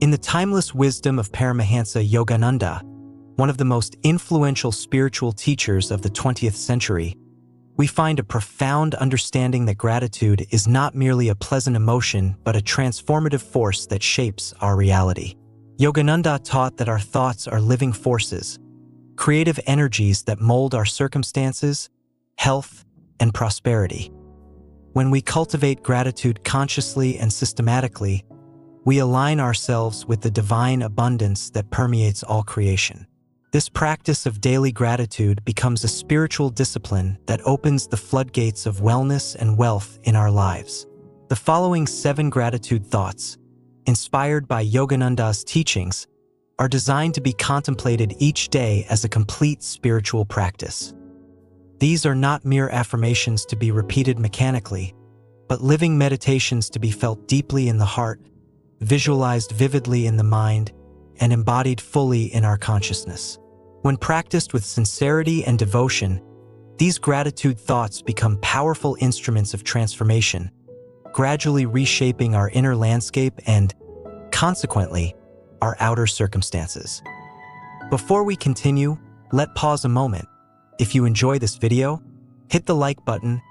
In the timeless wisdom of Paramahansa Yogananda, one of the most influential spiritual teachers of the 20th century, we find a profound understanding that gratitude is not merely a pleasant emotion but a transformative force that shapes our reality. Yogananda taught that our thoughts are living forces, creative energies that mold our circumstances, health, and prosperity. When we cultivate gratitude consciously and systematically, we align ourselves with the divine abundance that permeates all creation. This practice of daily gratitude becomes a spiritual discipline that opens the floodgates of wellness and wealth in our lives. The following 7 gratitude thoughts, inspired by Yogananda's teachings, are designed to be contemplated each day as a complete spiritual practice. These are not mere affirmations to be repeated mechanically, but living meditations to be felt deeply in the heart, visualized vividly in the mind, and embodied fully in our consciousness. When practiced with sincerity and devotion, these gratitude thoughts become powerful instruments of transformation, gradually reshaping our inner landscape and, consequently, our outer circumstances. Before we continue, let's pause a moment. If you enjoy this video, hit the like button,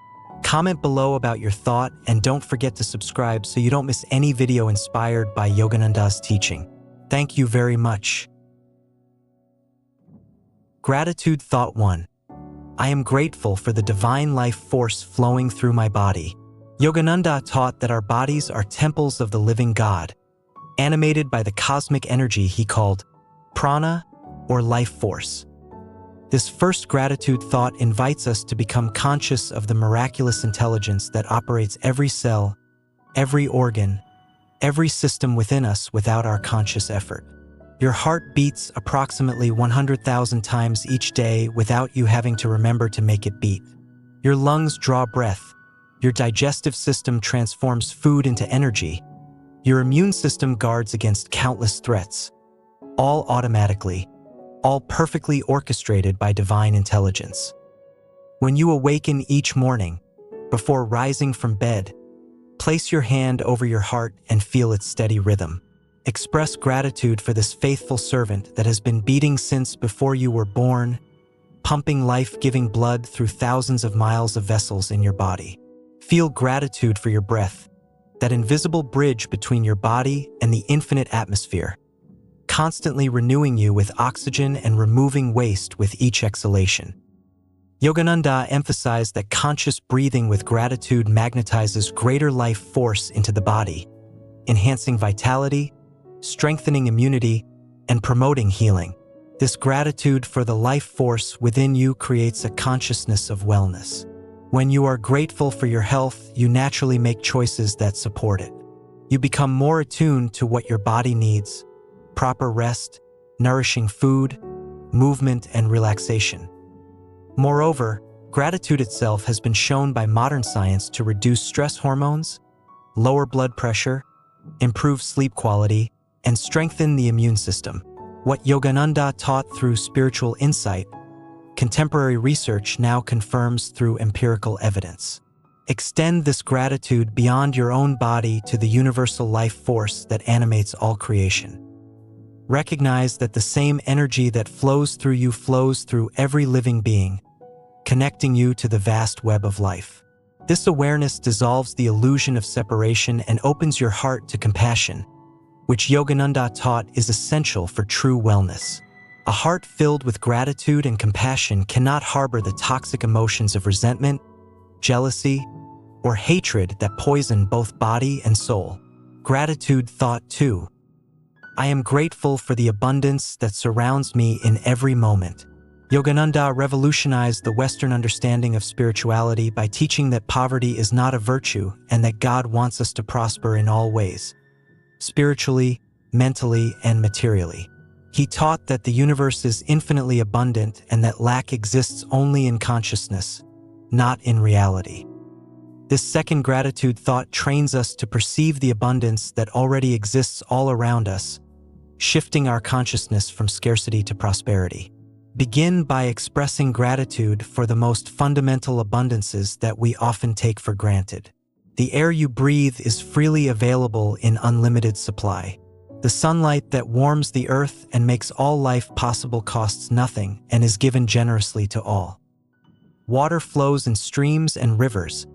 comment below about your thought, and don't forget to subscribe so you don't miss any video inspired by Yogananda's teaching. Thank you very much. Gratitude Thought 1. I am grateful for the divine life force flowing through my body. Yogananda taught that our bodies are temples of the living God, animated by the cosmic energy he called prana, or life force. This first gratitude thought invites us to become conscious of the miraculous intelligence that operates every cell, every organ, every system within us without our conscious effort. Your heart beats approximately 100,000 times each day without you having to remember to make it beat. Your lungs draw breath. Your digestive system transforms food into energy. Your immune system guards against countless threats, all automatically, all perfectly orchestrated by divine intelligence. When you awaken each morning, before rising from bed, place your hand over your heart and feel its steady rhythm. Express gratitude for this faithful servant that has been beating since before you were born, pumping life-giving blood through thousands of miles of vessels in your body. Feel gratitude for your breath, that invisible bridge between your body and the infinite atmosphere, constantly renewing you with oxygen and removing waste with each exhalation. Yogananda emphasized that conscious breathing with gratitude magnetizes greater life force into the body, enhancing vitality, strengthening immunity, and promoting healing. This gratitude for the life force within you creates a consciousness of wellness. When you are grateful for your health, you naturally make choices that support it. You become more attuned to what your body needs: proper rest, nourishing food, movement, and relaxation. Moreover, gratitude itself has been shown by modern science to reduce stress hormones, lower blood pressure, improve sleep quality, and strengthen the immune system. What Yogananda taught through spiritual insight, contemporary research now confirms through empirical evidence. Extend this gratitude beyond your own body to the universal life force that animates all creation. Recognize that the same energy that flows through you flows through every living being, connecting you to the vast web of life. This awareness dissolves the illusion of separation and opens your heart to compassion, which Yogananda taught is essential for true wellness. A heart filled with gratitude and compassion cannot harbor the toxic emotions of resentment, jealousy, or hatred that poison both body and soul. Gratitude Thought 2. I am grateful for the abundance that surrounds me in every moment. Yogananda revolutionized the Western understanding of spirituality by teaching that poverty is not a virtue and that God wants us to prosper in all ways, spiritually, mentally, and materially. He taught that the universe is infinitely abundant and that lack exists only in consciousness, not in reality. This second gratitude thought trains us to perceive the abundance that already exists all around us, shifting our consciousness from scarcity to prosperity. Begin by expressing gratitude for the most fundamental abundances that we often take for granted. The air you breathe is freely available in unlimited supply. The sunlight that warms the earth and makes all life possible costs nothing and is given generously to all. Water flows in streams and rivers.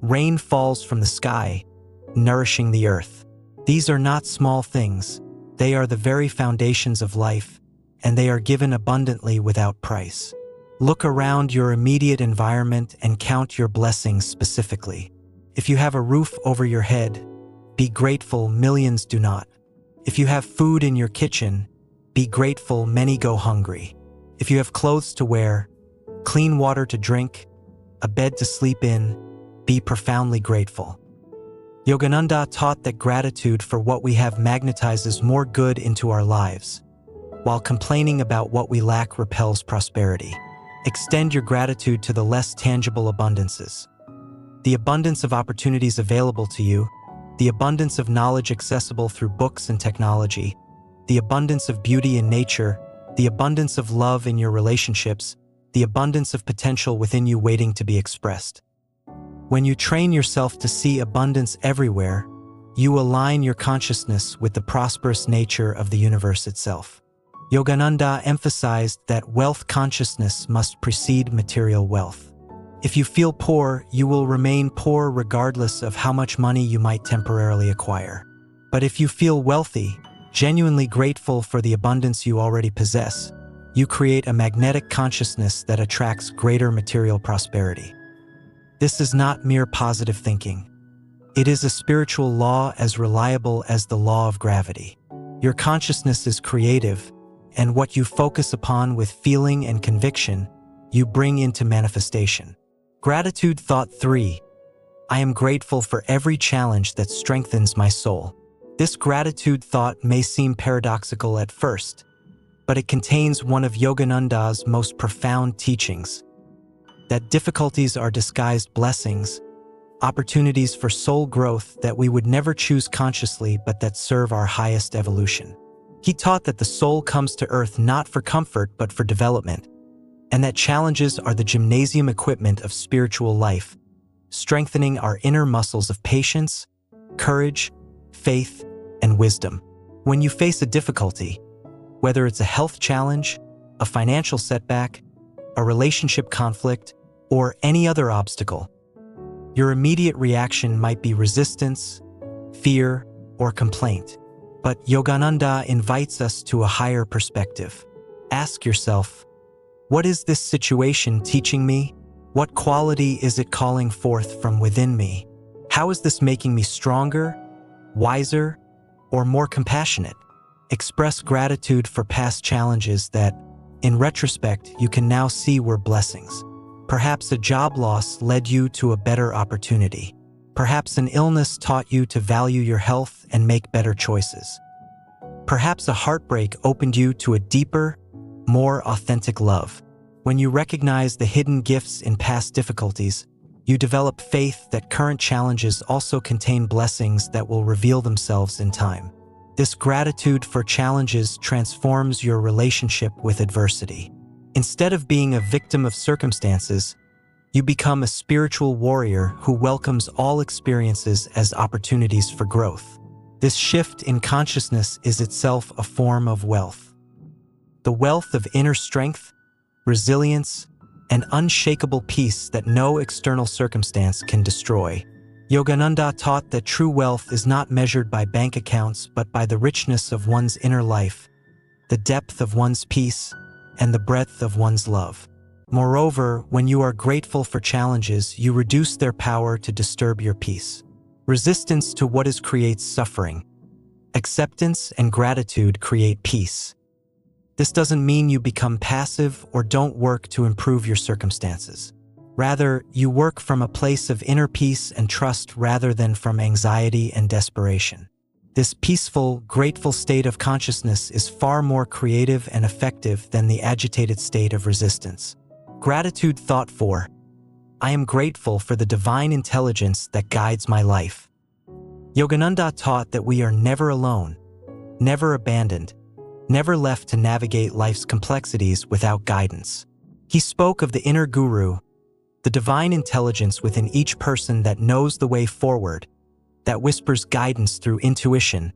Rain falls from the sky, nourishing the earth. These are not small things. They are the very foundations of life, and they are given abundantly without price. Look around your immediate environment and count your blessings specifically. If you have a roof over your head, be grateful millions do not. If you have food in your kitchen, be grateful many go hungry. If you have clothes to wear, clean water to drink, a bed to sleep in, be profoundly grateful. Yogananda taught that gratitude for what we have magnetizes more good into our lives, while complaining about what we lack repels prosperity. Extend your gratitude to the less tangible abundances. The abundance of opportunities available to you, the abundance of knowledge accessible through books and technology, the abundance of beauty in nature, the abundance of love in your relationships, the abundance of potential within you waiting to be expressed. When you train yourself to see abundance everywhere, you align your consciousness with the prosperous nature of the universe itself. Yogananda emphasized that wealth consciousness must precede material wealth. If you feel poor, you will remain poor regardless of how much money you might temporarily acquire. But if you feel wealthy, genuinely grateful for the abundance you already possess, you create a magnetic consciousness that attracts greater material prosperity. This is not mere positive thinking. It is a spiritual law as reliable as the law of gravity. Your consciousness is creative, and what you focus upon with feeling and conviction, you bring into manifestation. Gratitude Thought 3. I am grateful for every challenge that strengthens my soul. This gratitude thought may seem paradoxical at first, but it contains one of Yogananda's most profound teachings: that difficulties are disguised blessings, opportunities for soul growth that we would never choose consciously but that serve our highest evolution. He taught that the soul comes to earth not for comfort but for development, and that challenges are the gymnasium equipment of spiritual life, strengthening our inner muscles of patience, courage, faith, and wisdom. When you face a difficulty, whether it's a health challenge, a financial setback, a relationship conflict, or any other obstacle, your immediate reaction might be resistance, fear, or complaint. But Yogananda invites us to a higher perspective. Ask yourself, what is this situation teaching me? What quality is it calling forth from within me? How is this making me stronger, wiser, or more compassionate? Express gratitude for past challenges that, in retrospect, you can now see were blessings. Perhaps a job loss led you to a better opportunity. Perhaps an illness taught you to value your health and make better choices. Perhaps a heartbreak opened you to a deeper, more authentic love. When you recognize the hidden gifts in past difficulties, you develop faith that current challenges also contain blessings that will reveal themselves in time. This gratitude for challenges transforms your relationship with adversity. Instead of being a victim of circumstances, you become a spiritual warrior who welcomes all experiences as opportunities for growth. This shift in consciousness is itself a form of wealth. The wealth of inner strength, resilience, and unshakable peace that no external circumstance can destroy. Yogananda taught that true wealth is not measured by bank accounts but by the richness of one's inner life, the depth of one's peace, and the breadth of one's love. Moreover, when you are grateful for challenges, you reduce their power to disturb your peace. Resistance to what is creates suffering. Acceptance and gratitude create peace. This doesn't mean you become passive or don't work to improve your circumstances. Rather, you work from a place of inner peace and trust rather than from anxiety and desperation. This peaceful, grateful state of consciousness is far more creative and effective than the agitated state of resistance. Gratitude Thought 4. I am grateful for the divine intelligence that guides my life. Yogananda taught that we are never alone, never abandoned, never left to navigate life's complexities without guidance. He spoke of the inner guru, the divine intelligence within each person that knows the way forward, that whispers guidance through intuition,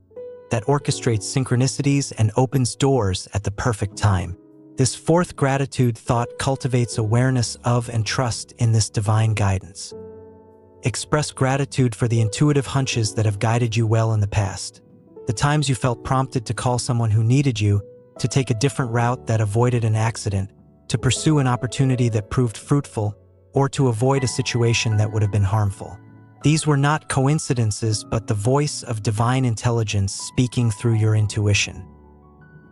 that orchestrates synchronicities and opens doors at the perfect time. This fourth gratitude thought cultivates awareness of and trust in this divine guidance. Express gratitude for the intuitive hunches that have guided you well in the past. The times you felt prompted to call someone who needed you, to take a different route that avoided an accident, to pursue an opportunity that proved fruitful, or to avoid a situation that would have been harmful. These were not coincidences, but the voice of divine intelligence speaking through your intuition.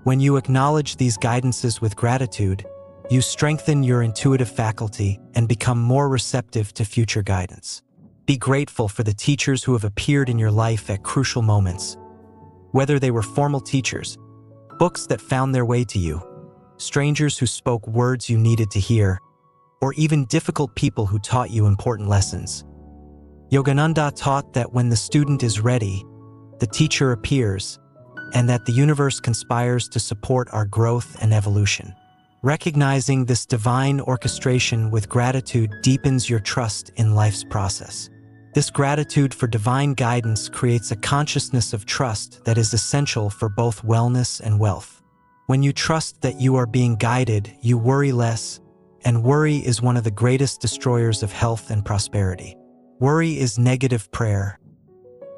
When you acknowledge these guidances with gratitude, you strengthen your intuitive faculty and become more receptive to future guidance. Be grateful for the teachers who have appeared in your life at crucial moments. Whether they were formal teachers, books that found their way to you, strangers who spoke words you needed to hear, or even difficult people who taught you important lessons. Yogananda taught that when the student is ready, the teacher appears, and that the universe conspires to support our growth and evolution. Recognizing this divine orchestration with gratitude deepens your trust in life's process. This gratitude for divine guidance creates a consciousness of trust that is essential for both wellness and wealth. When you trust that you are being guided, you worry less, and worry is one of the greatest destroyers of health and prosperity. Worry is negative prayer.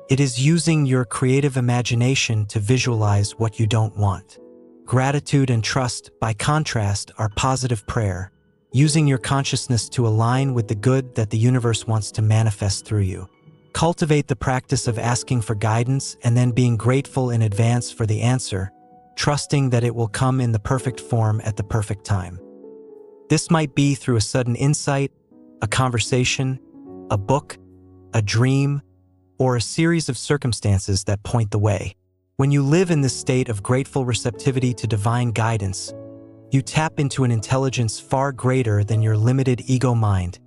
It is using your creative imagination to visualize what you don't want. Gratitude and trust, by contrast, are positive prayer, using your consciousness to align with the good that the universe wants to manifest through you. Cultivate the practice of asking for guidance and then being grateful in advance for the answer, trusting that it will come in the perfect form at the perfect time. This might be through a sudden insight, a conversation, a book, a dream, or a series of circumstances that point the way. When you live in this state of grateful receptivity to divine guidance, you tap into an intelligence far greater than your limited ego mind,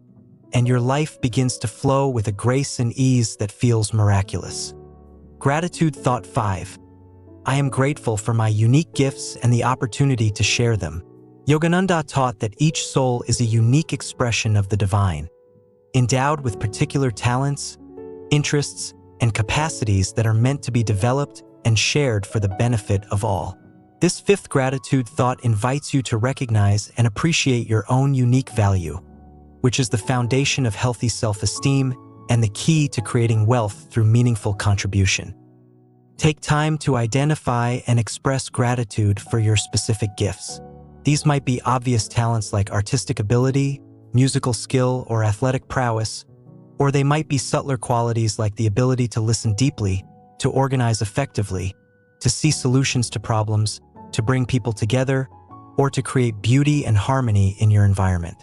and your life begins to flow with a grace and ease that feels miraculous. Gratitude thought 5. I am grateful for my unique gifts and the opportunity to share them. Yogananda taught that each soul is a unique expression of the divine, endowed with particular talents, interests, and capacities that are meant to be developed and shared for the benefit of all. This fifth gratitude thought invites you to recognize and appreciate your own unique value, which is the foundation of healthy self-esteem and the key to creating wealth through meaningful contribution. Take time to identify and express gratitude for your specific gifts. These might be obvious talents like artistic ability, musical skill, or athletic prowess, or they might be subtler qualities like the ability to listen deeply, to organize effectively, to see solutions to problems, to bring people together, or to create beauty and harmony in your environment.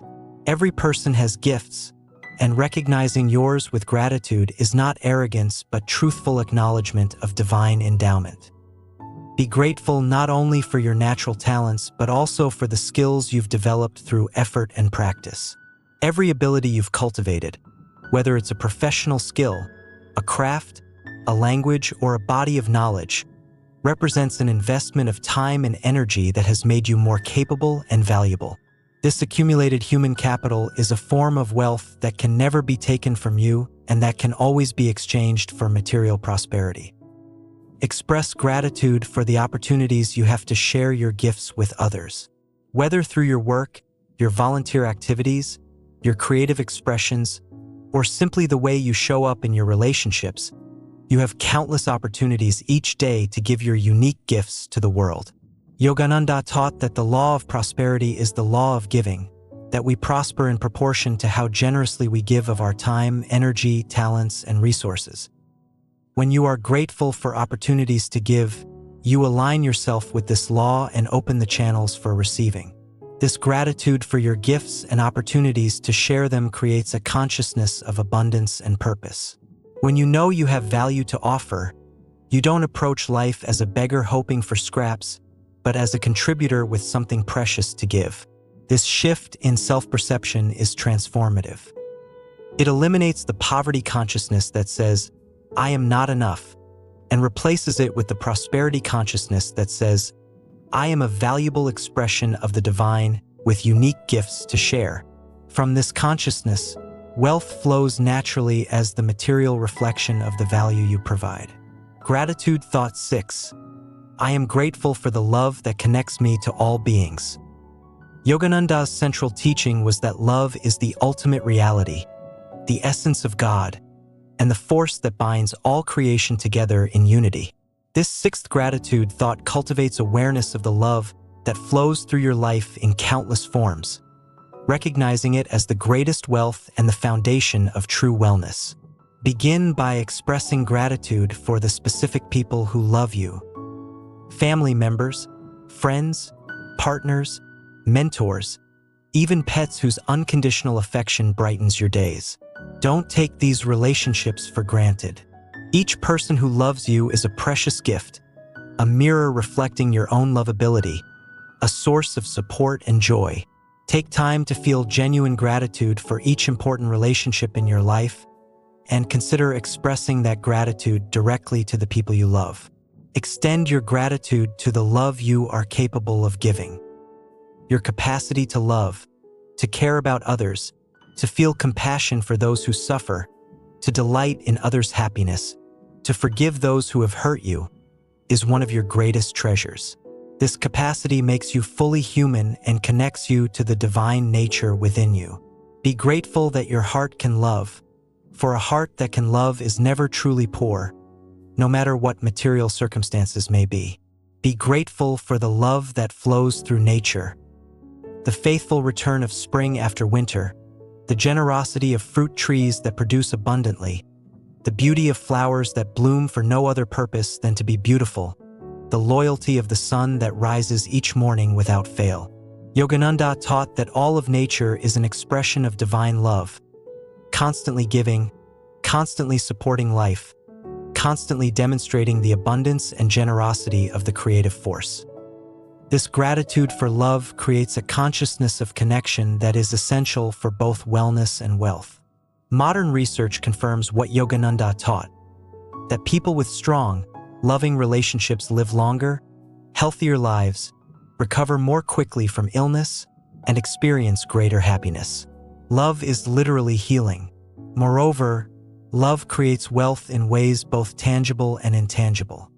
Every person has gifts, and recognizing yours with gratitude is not arrogance but truthful acknowledgement of divine endowment. Be grateful not only for your natural talents but also for the skills you've developed through effort and practice. Every ability you've cultivated, whether it's a professional skill, a craft, a language, or a body of knowledge, represents an investment of time and energy that has made you more capable and valuable. This accumulated human capital is a form of wealth that can never be taken from you and that can always be exchanged for material prosperity. Express gratitude for the opportunities you have to share your gifts with others. Whether through your work, your volunteer activities, your creative expressions, or simply the way you show up in your relationships, you have countless opportunities each day to give your unique gifts to the world. Yogananda taught that the law of prosperity is the law of giving, that we prosper in proportion to how generously we give of our time, energy, talents, and resources. When you are grateful for opportunities to give, you align yourself with this law and open the channels for receiving. This gratitude for your gifts and opportunities to share them creates a consciousness of abundance and purpose. When you know you have value to offer, you don't approach life as a beggar hoping for scraps, but as a contributor with something precious to give. This shift in self-perception is transformative. It eliminates the poverty consciousness that says, "I am not enough," and replaces it with the prosperity consciousness that says, "I am a valuable expression of the divine with unique gifts to share." From this consciousness, wealth flows naturally as the material reflection of the value you provide. Gratitude Thought 6. I am grateful for the love that connects me to all beings. Yogananda's central teaching was that love is the ultimate reality, the essence of God, and the force that binds all creation together in unity. This sixth gratitude thought cultivates awareness of the love that flows through your life in countless forms, recognizing it as the greatest wealth and the foundation of true wellness. Begin by expressing gratitude for the specific people who love you. Family members, friends, partners, mentors, even pets whose unconditional affection brightens your days. Don't take these relationships for granted. Each person who loves you is a precious gift, a mirror reflecting your own lovability, a source of support and joy. Take time to feel genuine gratitude for each important relationship in your life, and consider expressing that gratitude directly to the people you love. Extend your gratitude to the love you are capable of giving. Your capacity to love, to care about others, to feel compassion for those who suffer, to delight in others' happiness, to forgive those who have hurt you, is one of your greatest treasures. This capacity makes you fully human and connects you to the divine nature within you. Be grateful that your heart can love, for a heart that can love is never truly poor, no matter what material circumstances may be. Be grateful for the love that flows through nature, the faithful return of spring after winter, the generosity of fruit trees that produce abundantly, the beauty of flowers that bloom for no other purpose than to be beautiful, the loyalty of the sun that rises each morning without fail. Yogananda taught that all of nature is an expression of divine love, constantly giving, constantly supporting life, constantly demonstrating the abundance and generosity of the creative force. This gratitude for love creates a consciousness of connection that is essential for both wellness and wealth. Modern research confirms what Yogananda taught, that people with strong, loving relationships live longer, healthier lives, recover more quickly from illness, and experience greater happiness. Love is literally healing. Moreover, love creates wealth in ways both tangible and intangible.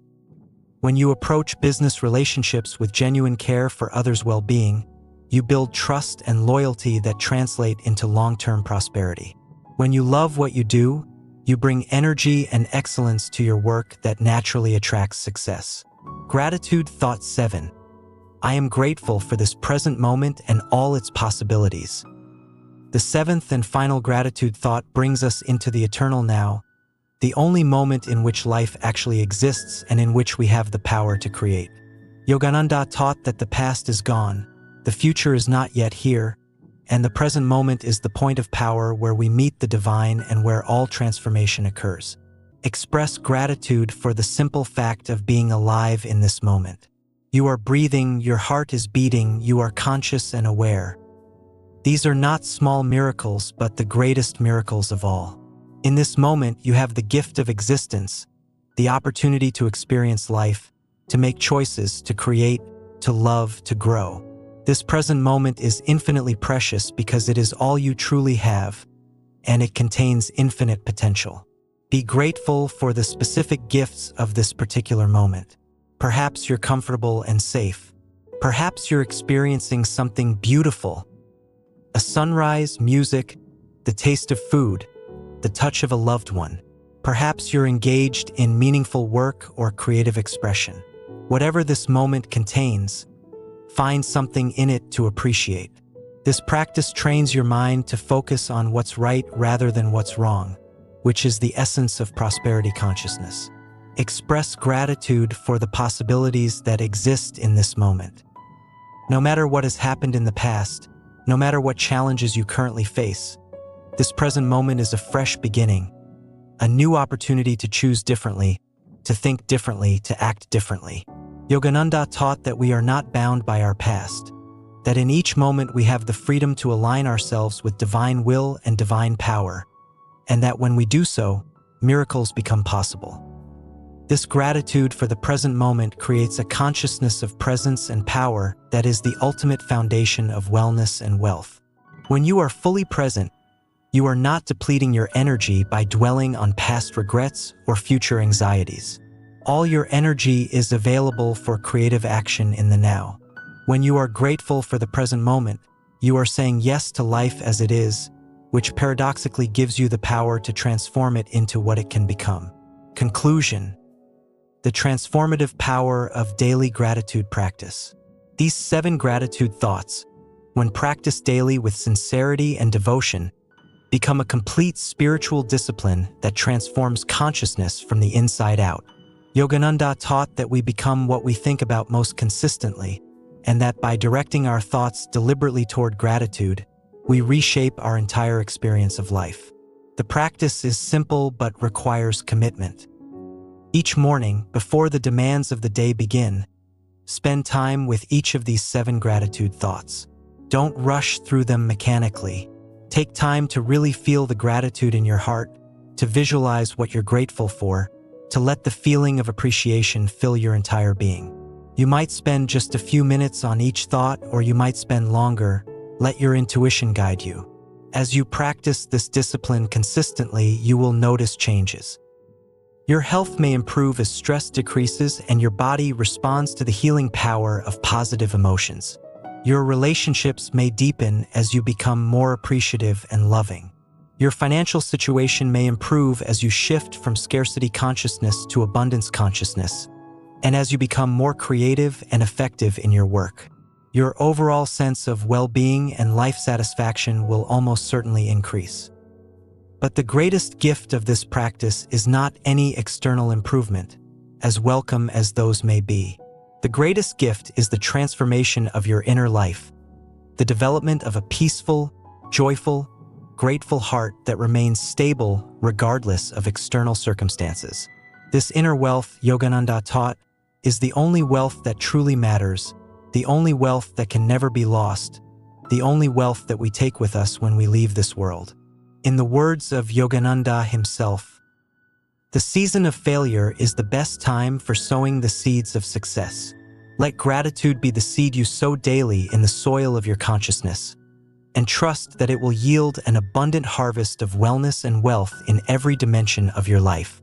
When you approach business relationships with genuine care for others' well-being, you build trust and loyalty that translate into long-term prosperity. When you love what you do, you bring energy and excellence to your work that naturally attracts success. Gratitude Thought 7. I am grateful for this present moment and all its possibilities. The seventh and final gratitude thought brings us into the eternal now, the only moment in which life actually exists and in which we have the power to create. Yogananda taught that the past is gone, the future is not yet here, and the present moment is the point of power where we meet the divine and where all transformation occurs. Express gratitude for the simple fact of being alive in this moment. You are breathing, your heart is beating, you are conscious and aware. These are not small miracles, but the greatest miracles of all. In this moment, you have the gift of existence, the opportunity to experience life, to make choices, to create, to love, to grow. This present moment is infinitely precious because it is all you truly have, and it contains infinite potential. Be grateful for the specific gifts of this particular moment. Perhaps you're comfortable and safe. Perhaps you're experiencing something beautiful. A sunrise, music, the taste of food, the touch of a loved one. Perhaps you're engaged in meaningful work or creative expression. Whatever this moment contains, find something in it to appreciate. This practice trains your mind to focus on what's right rather than what's wrong, which is the essence of prosperity consciousness. Express gratitude for the possibilities that exist in this moment. No matter what has happened in the past, no matter what challenges you currently face, this present moment is a fresh beginning, a new opportunity to choose differently, to think differently, to act differently. Yogananda taught that we are not bound by our past, that in each moment we have the freedom to align ourselves with divine will and divine power, and that when we do so, miracles become possible. This gratitude for the present moment creates a consciousness of presence and power that is the ultimate foundation of wellness and wealth. When you are fully present, you are not depleting your energy by dwelling on past regrets or future anxieties. All your energy is available for creative action in the now. When you are grateful for the present moment, you are saying yes to life as it is, which paradoxically gives you the power to transform it into what it can become. Conclusion: the transformative power of daily gratitude practice. These 7 gratitude thoughts, when practiced daily with sincerity and devotion, become a complete spiritual discipline that transforms consciousness from the inside out. Yogananda taught that we become what we think about most consistently, and that by directing our thoughts deliberately toward gratitude, we reshape our entire experience of life. The practice is simple but requires commitment. Each morning, before the demands of the day begin, spend time with each of these 7 gratitude thoughts. Don't rush through them mechanically. Take time to really feel the gratitude in your heart, to visualize what you're grateful for, to let the feeling of appreciation fill your entire being. You might spend just a few minutes on each thought, or you might spend longer. Let your intuition guide you. As you practice this discipline consistently, you will notice changes. Your health may improve as stress decreases and your body responds to the healing power of positive emotions. Your relationships may deepen as you become more appreciative and loving. Your financial situation may improve as you shift from scarcity consciousness to abundance consciousness, and as you become more creative and effective in your work. Your overall sense of well-being and life satisfaction will almost certainly increase. But the greatest gift of this practice is not any external improvement, as welcome as those may be. The greatest gift is the transformation of your inner life, the development of a peaceful, joyful, grateful heart that remains stable regardless of external circumstances. This inner wealth, Yogananda taught, is the only wealth that truly matters, the only wealth that can never be lost, the only wealth that we take with us when we leave this world. In the words of Yogananda himself, "The season of failure is the best time for sowing the seeds of success." Let gratitude be the seed you sow daily in the soil of your consciousness, and trust that it will yield an abundant harvest of wellness and wealth in every dimension of your life.